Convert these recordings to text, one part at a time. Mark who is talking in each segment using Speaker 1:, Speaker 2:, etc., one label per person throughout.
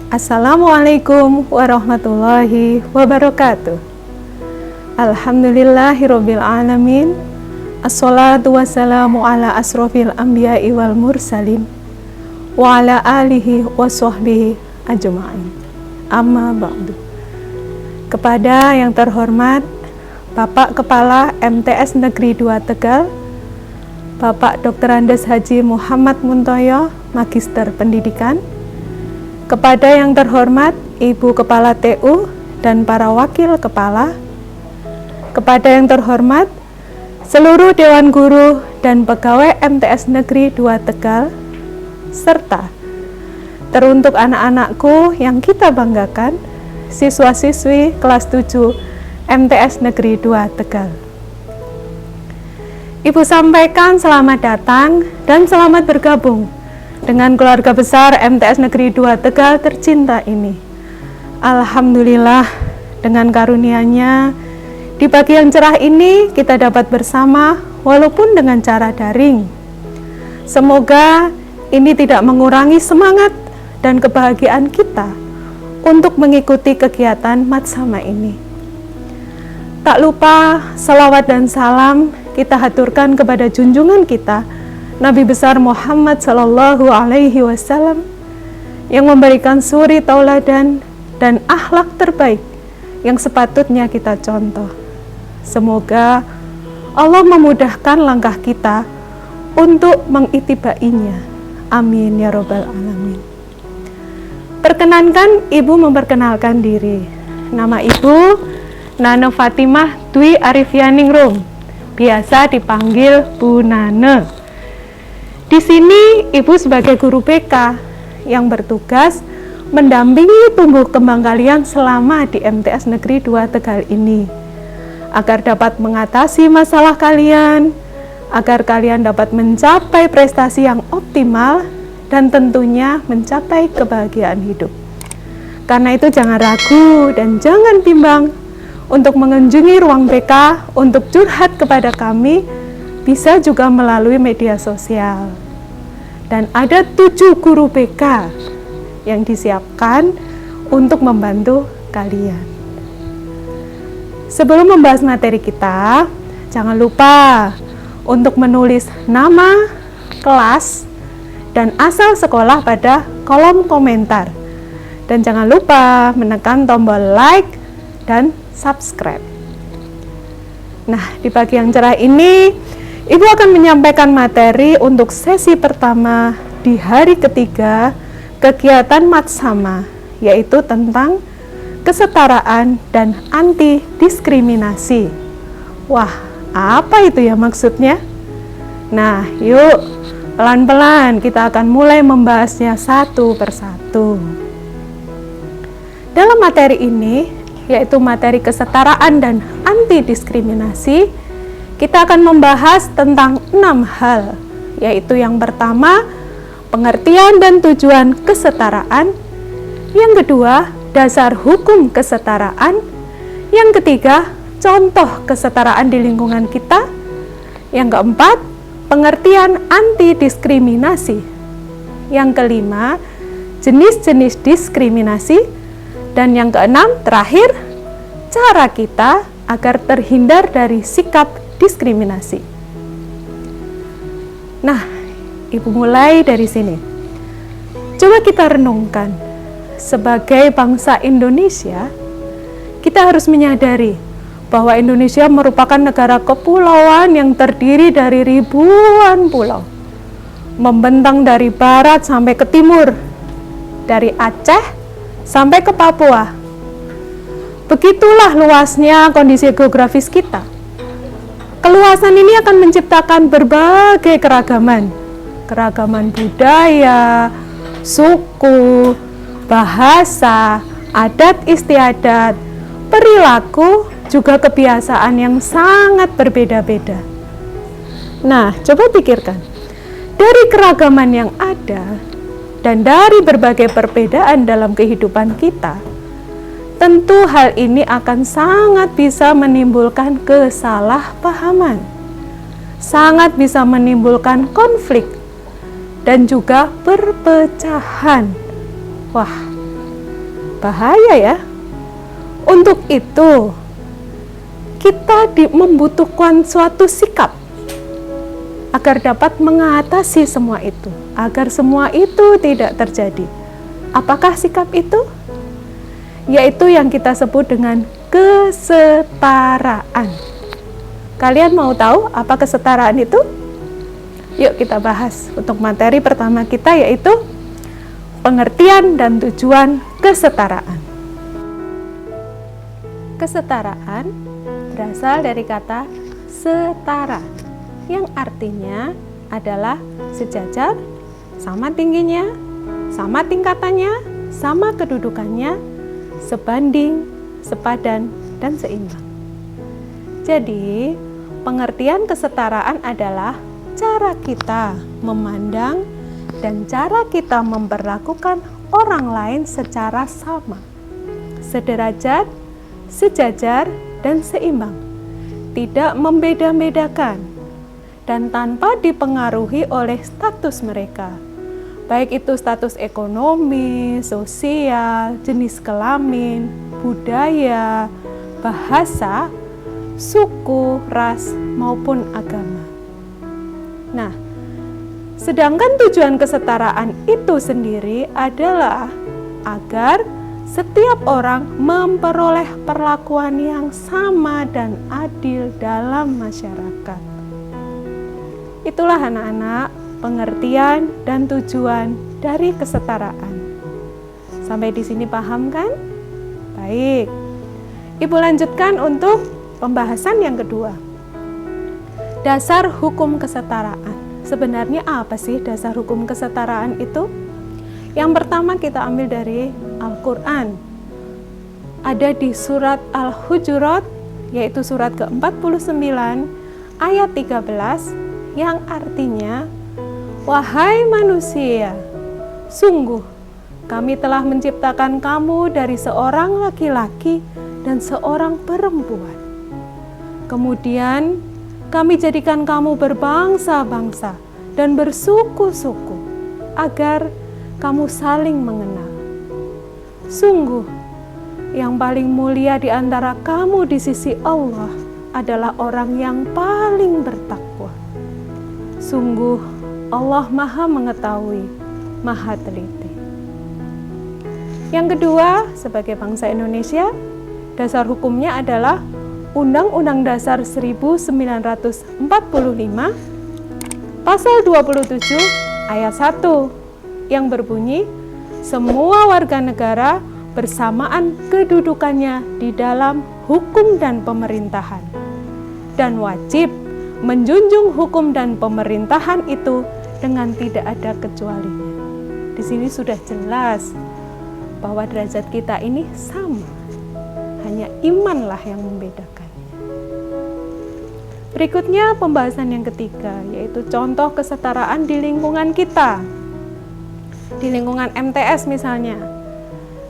Speaker 1: Assalamualaikum warahmatullahi wabarakatuh. Alhamdulillahirabbil alamin. Assalatu wassalamu ala asrofil anbiya'i wal mursalin wa ala alihi wa sahbihi ajma'in. Amma ba'du. Kepada yang terhormat Bapak Kepala MTS Negeri 2 Tegal, Bapak Dr. Andes Haji Muhammad Muntoyo, Magister Pendidikan, kepada yang terhormat Ibu Kepala TU dan para wakil kepala, kepada yang terhormat seluruh Dewan Guru dan pegawai MTS Negeri 2 Tegal, serta teruntuk anak-anakku yang kita banggakan, siswa-siswi kelas 7 MTS Negeri 2 Tegal. Ibu sampaikan selamat datang dan selamat bergabung dengan keluarga besar MTS Negeri 2 Tegal tercinta ini. Alhamdulillah, dengan karunia-Nya di pagi yang cerah ini kita dapat bersama walaupun dengan cara daring. Semoga ini tidak mengurangi semangat dan kebahagiaan kita untuk mengikuti kegiatan Matsama ini. Tak lupa salawat dan salam kita haturkan kepada junjungan kita Nabi besar Muhammad Sallallahu Alaihi Wasallam yang memberikan suri tauladan dan akhlak terbaik yang sepatutnya kita contoh. Semoga Allah memudahkan langkah kita untuk mengitibainya. Amin ya robbal alamin. Perkenankan Ibu memperkenalkan diri. Nama Ibu Nana Fatimah Dwi Arifianingrum, biasa dipanggil Bu Nana. Di sini Ibu sebagai guru BK yang bertugas mendampingi tumbuh kembang kalian selama di MTS Negeri 2 Tegal ini, agar dapat mengatasi masalah kalian, agar kalian dapat mencapai prestasi yang optimal dan tentunya mencapai kebahagiaan hidup. Karena itu jangan ragu dan jangan bimbang untuk mengunjungi ruang BK untuk curhat kepada kami, bisa juga melalui media sosial. Dan ada 7 guru BK yang disiapkan untuk membantu kalian. Sebelum membahas materi kita, jangan lupa untuk menulis nama, kelas, dan asal sekolah pada kolom komentar. Dan jangan lupa menekan tombol like dan subscribe. Nah, di pagi yang cerah ini, Ibu akan menyampaikan materi untuk sesi pertama di hari ketiga kegiatan Matsama, yaitu tentang kesetaraan dan anti diskriminasi. Wah, apa itu ya maksudnya? Nah, yuk pelan-pelan kita akan mulai membahasnya satu persatu. Dalam materi ini, yaitu materi kesetaraan dan anti diskriminasi, kita akan membahas tentang 6 hal, yaitu yang pertama, pengertian dan tujuan kesetaraan. Yang kedua, dasar hukum kesetaraan. Yang ketiga, contoh kesetaraan di lingkungan kita. Yang keempat, pengertian anti diskriminasi. Yang kelima, jenis-jenis diskriminasi. Dan yang keenam, terakhir, cara kita agar terhindar dari sikap diskriminasi. Nah, Ibu mulai dari sini. Coba kita renungkan, sebagai bangsa Indonesia, kita harus menyadari bahwa Indonesia merupakan negara kepulauan yang terdiri dari ribuan pulau, membentang dari barat sampai ke timur, dari Aceh sampai ke Papua. Begitulah luasnya kondisi geografis kita. Keluasan ini akan menciptakan berbagai keragaman budaya, suku, bahasa, adat istiadat, perilaku, juga kebiasaan yang sangat berbeda-beda. Nah, coba pikirkan, dari keragaman yang ada dan dari berbagai perbedaan dalam kehidupan kita, tentu hal ini akan sangat bisa menimbulkan kesalahpahaman, sangat bisa menimbulkan konflik, dan juga perpecahan. Wah, Bahaya ya. Untuk itu, kita membutuhkan suatu sikap agar dapat mengatasi semua itu, agar semua itu tidak terjadi. Apakah sikap itu? Yaitu yang kita sebut dengan kesetaraan. Kalian mau tahu apa kesetaraan itu? Yuk kita bahas untuk materi pertama kita, yaitu pengertian dan tujuan kesetaraan. Kesetaraan berasal dari kata setara, yang artinya adalah sejajar, sama tingginya, sama tingkatannya, sama kedudukannya, sebanding, sepadan, dan seimbang. Jadi, pengertian kesetaraan adalah cara kita memandang dan cara kita memperlakukan orang lain secara sama, sederajat, sejajar, dan seimbang, tidak membeda-bedakan, dan tanpa dipengaruhi oleh status mereka, baik itu status ekonomi, sosial, jenis kelamin, budaya, bahasa, suku, ras, maupun agama. Nah, sedangkan tujuan kesetaraan itu sendiri adalah agar setiap orang memperoleh perlakuan yang sama dan adil dalam masyarakat. Itulah anak-anak pengertian dan tujuan dari kesetaraan. Sampai di sini paham kan? Baik. Ibu lanjutkan untuk pembahasan yang kedua. Dasar hukum kesetaraan. Sebenarnya apa sih dasar hukum kesetaraan itu? Yang pertama kita ambil dari Al-Quran. Ada di surat Al-Hujurat, yaitu surat ke-49 ayat 13, yang artinya, wahai manusia, sungguh kami telah menciptakan kamu dari seorang laki-laki dan seorang perempuan. Kemudian kami jadikan kamu berbangsa-bangsa dan bersuku-suku agar kamu saling mengenal. Sungguh, yang paling mulia di antara kamu di sisi Allah adalah orang yang paling bertakwa. Sungguh, Allah Maha Mengetahui, Maha Teliti. Yang kedua, sebagai bangsa Indonesia, dasar hukumnya adalah Undang-Undang Dasar 1945, Pasal 27 ayat 1, yang berbunyi, semua warga negara bersamaan kedudukannya di dalam hukum dan pemerintahan, dan wajib menjunjung hukum dan pemerintahan itu dengan tidak ada kecualinya. Di sini sudah jelas bahwa derajat kita ini sama, hanya imanlah yang membedakannya. Berikutnya pembahasan yang ketiga, yaitu contoh kesetaraan di lingkungan kita. Di lingkungan MTS misalnya,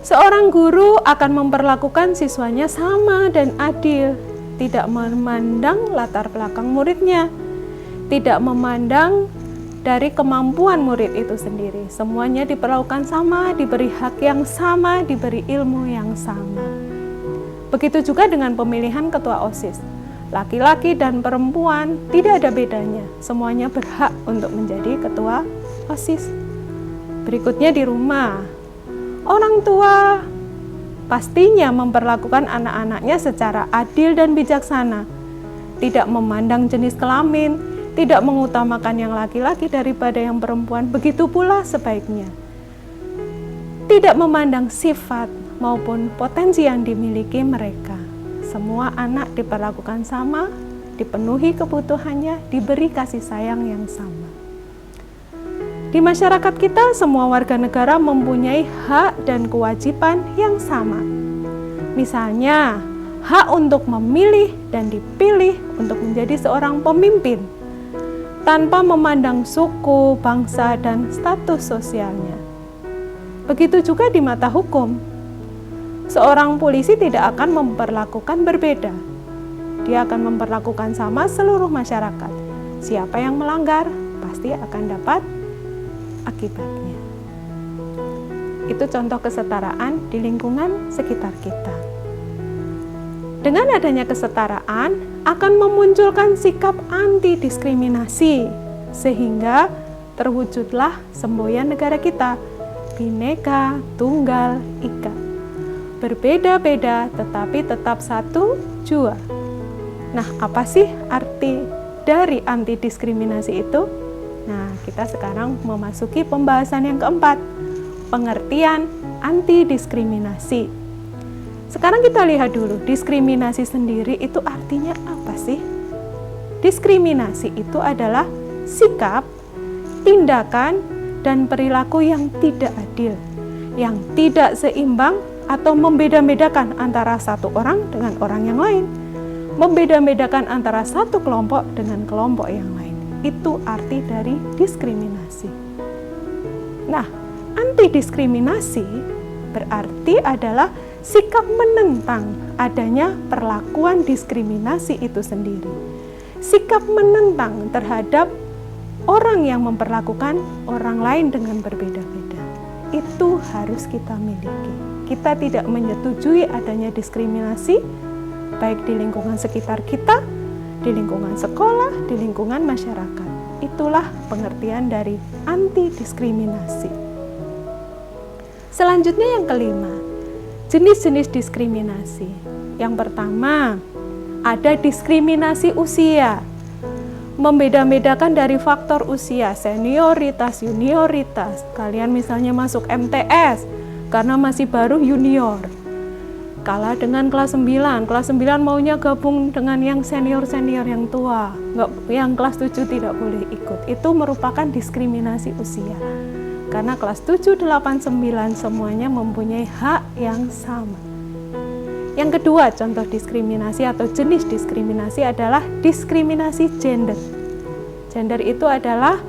Speaker 1: seorang guru akan memperlakukan siswanya sama dan adil, tidak memandang latar belakang muridnya, tidak memandang dari kemampuan murid itu sendiri. Semuanya diperlakukan sama, diberi hak yang sama, diberi ilmu yang sama. Begitu juga dengan pemilihan ketua OSIS. Laki-laki dan perempuan tidak ada bedanya, semuanya berhak untuk menjadi ketua OSIS. Berikutnya di rumah, orang tua pastinya memperlakukan anak-anaknya secara adil dan bijaksana, tidak memandang jenis kelamin, tidak mengutamakan yang laki-laki daripada yang perempuan, begitu pula sebaiknya. Tidak memandang sifat maupun potensi yang dimiliki mereka. Semua anak diperlakukan sama, dipenuhi kebutuhannya, diberi kasih sayang yang sama. Di masyarakat kita, semua warga negara mempunyai hak dan kewajiban yang sama. Misalnya, hak untuk memilih dan dipilih untuk menjadi seorang pemimpin, tanpa memandang suku, bangsa, dan status sosialnya. Begitu juga di mata hukum. Seorang polisi tidak akan memperlakukan berbeda. Dia akan memperlakukan sama seluruh masyarakat. Siapa yang melanggar, pasti akan dapat akibatnya. Itu contoh kesetaraan di lingkungan sekitar kita. Dengan adanya kesetaraan akan memunculkan sikap anti diskriminasi, sehingga terwujudlah semboyan negara kita, Bhinneka Tunggal Ika. Berbeda-beda tetapi tetap satu jua. Nah, apa sih arti dari anti diskriminasi itu? Nah, kita sekarang memasuki pembahasan yang keempat, pengertian anti diskriminasi. Sekarang kita lihat dulu, diskriminasi sendiri itu artinya apa sih? Diskriminasi itu adalah sikap, tindakan, dan perilaku yang tidak adil, yang tidak seimbang atau membeda-bedakan antara satu orang dengan orang yang lain, membeda-bedakan antara satu kelompok dengan kelompok yang lain. Itu arti dari diskriminasi. Nah, anti diskriminasi berarti adalah sikap menentang adanya perlakuan diskriminasi itu sendiri. Sikap menentang terhadap orang yang memperlakukan orang lain dengan berbeda-beda. Itu harus kita miliki. Kita tidak menyetujui adanya diskriminasi, baik di lingkungan sekitar kita, di lingkungan sekolah, di lingkungan masyarakat. Itulah pengertian dari anti diskriminasi. Selanjutnya yang kelima, jenis-jenis diskriminasi. Yang pertama, ada diskriminasi usia. Membeda-bedakan dari faktor usia, senioritas, junioritas. Kalian misalnya masuk MTS karena masih baru junior. Kalah dengan kelas 9. Kelas 9 maunya gabung dengan yang senior-senior yang tua. Yang kelas 7 tidak boleh ikut. Itu merupakan diskriminasi usia. Karena kelas 7, 8, 9 semuanya mempunyai hak yang sama. Yang kedua, contoh diskriminasi atau jenis diskriminasi adalah diskriminasi gender. Gender itu adalah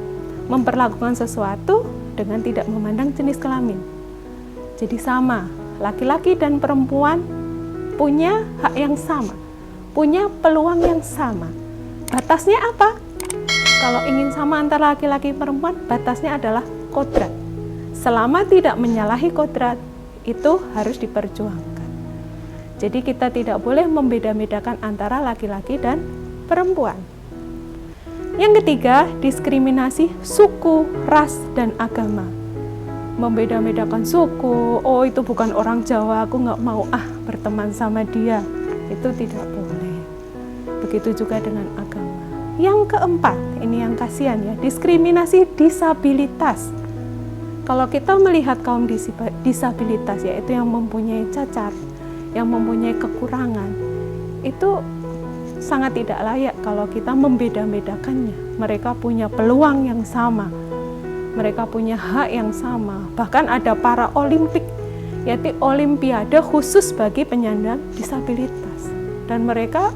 Speaker 1: memperlakukan sesuatu dengan tidak memandang jenis kelamin. Jadi sama, laki-laki dan perempuan punya hak yang sama, punya peluang yang sama. Batasnya apa? Kalau ingin sama antara laki-laki dan perempuan, batasnya adalah kodrat. Selama tidak menyalahi kodrat, itu harus diperjuangkan. Jadi kita tidak boleh membeda-bedakan antara laki-laki dan perempuan. Yang ketiga, diskriminasi suku, ras, dan agama. Membeda-bedakan suku, oh itu bukan orang Jawa, aku nggak mau berteman sama dia. Itu tidak boleh. Begitu juga dengan agama. Yang keempat, ini yang kasihan ya, diskriminasi disabilitas. Kalau kita melihat kaum disabilitas, yaitu yang mempunyai cacat, yang mempunyai kekurangan, itu sangat tidak layak kalau kita membeda-bedakannya. Mereka punya peluang yang sama, mereka punya hak yang sama. Bahkan ada para olimpik, yaitu olimpiade khusus bagi penyandang disabilitas. Dan mereka,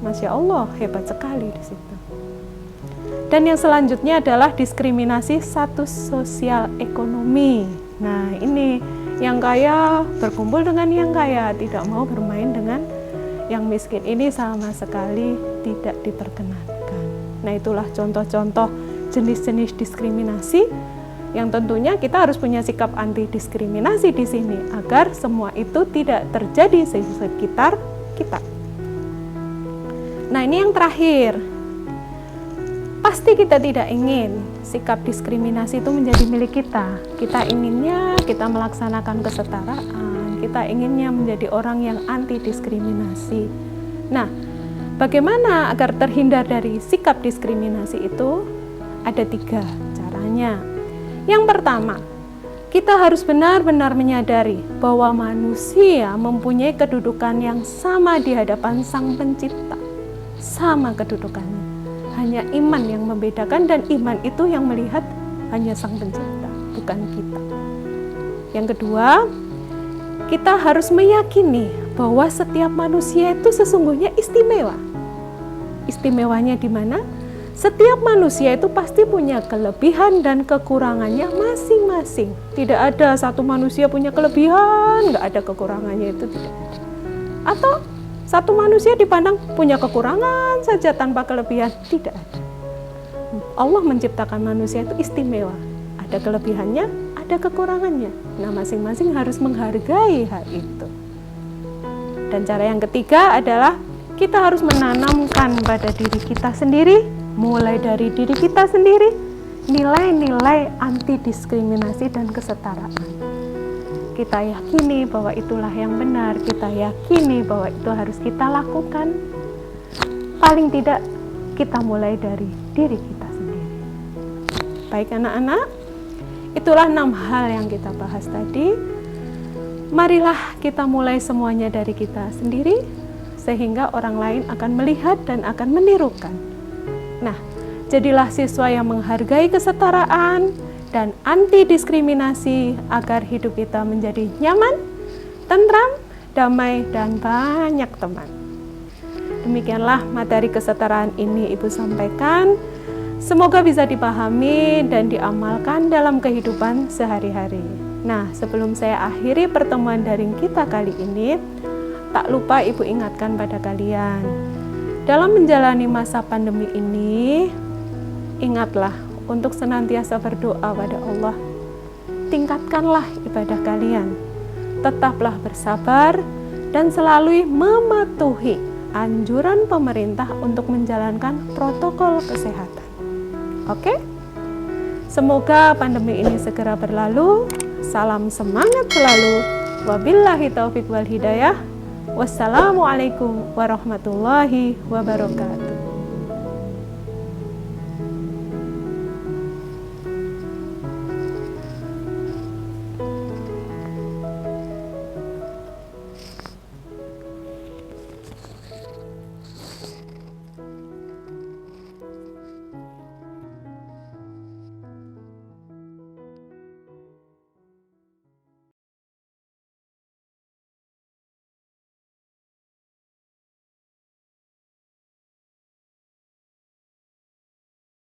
Speaker 1: Masya Allah, hebat sekali di situ. Dan yang selanjutnya adalah diskriminasi status sosial ekonomi. Nah, ini yang kaya berkumpul dengan yang kaya, tidak mau bermain dengan yang miskin. Ini sama sekali tidak diperkenankan. Nah, itulah contoh-contoh jenis-jenis diskriminasi yang tentunya kita harus punya sikap anti diskriminasi di sini agar semua itu tidak terjadi di sekitar kita. Nah, ini yang terakhir. Pasti kita tidak ingin sikap diskriminasi itu menjadi milik kita. Kita inginnya kita melaksanakan kesetaraan, kita inginnya menjadi orang yang anti diskriminasi. Nah, bagaimana agar terhindar dari sikap diskriminasi itu? Ada 3 caranya. Yang pertama, kita harus benar-benar menyadari bahwa manusia mempunyai kedudukan yang sama di hadapan Sang Pencipta. Sama kedudukannya. Hanya iman yang membedakan, dan iman itu yang melihat hanya Sang Pencipta, bukan kita. Yang kedua, kita harus meyakini bahwa setiap manusia itu sesungguhnya istimewa. Istimewanya di mana? Setiap manusia itu pasti punya kelebihan dan kekurangannya masing-masing. Tidak ada satu manusia punya kelebihan, nggak ada kekurangannya, itu tidak ada. Atau satu manusia dipandang punya kekurangan saja tanpa kelebihan, tidak ada. Allah menciptakan manusia itu istimewa. Ada kelebihannya, ada ada kekurangannya. Nah, masing-masing harus menghargai hal itu. Dan cara yang ketiga adalah kita harus menanamkan pada diri kita sendiri, mulai dari diri kita sendiri, nilai-nilai anti diskriminasi dan kesetaraan. Kita yakini bahwa itulah yang benar, kita yakini bahwa itu harus kita lakukan. Paling tidak kita mulai dari diri kita sendiri. Baik anak-anak, itulah 6 hal yang kita bahas tadi. Marilah kita mulai semuanya dari kita sendiri, sehingga orang lain akan melihat dan akan menirukan. Nah, jadilah siswa yang menghargai kesetaraan dan anti diskriminasi agar hidup kita menjadi nyaman, tentram, damai, dan banyak teman. Demikianlah materi kesetaraan ini Ibu sampaikan. Semoga bisa dipahami dan diamalkan dalam kehidupan sehari-hari. Nah, sebelum saya akhiri pertemuan daring kita kali ini, tak lupa Ibu ingatkan pada kalian, dalam menjalani masa pandemi ini, ingatlah untuk senantiasa berdoa pada Allah. Tingkatkanlah ibadah kalian, tetaplah bersabar, dan selalu mematuhi anjuran pemerintah untuk menjalankan protokol kesehatan. Oke? Semoga pandemi ini segera berlalu. Salam semangat selalu. Wabillahi taufiq wal hidayah. Wassalamualaikum warahmatullahi wabarakatuh.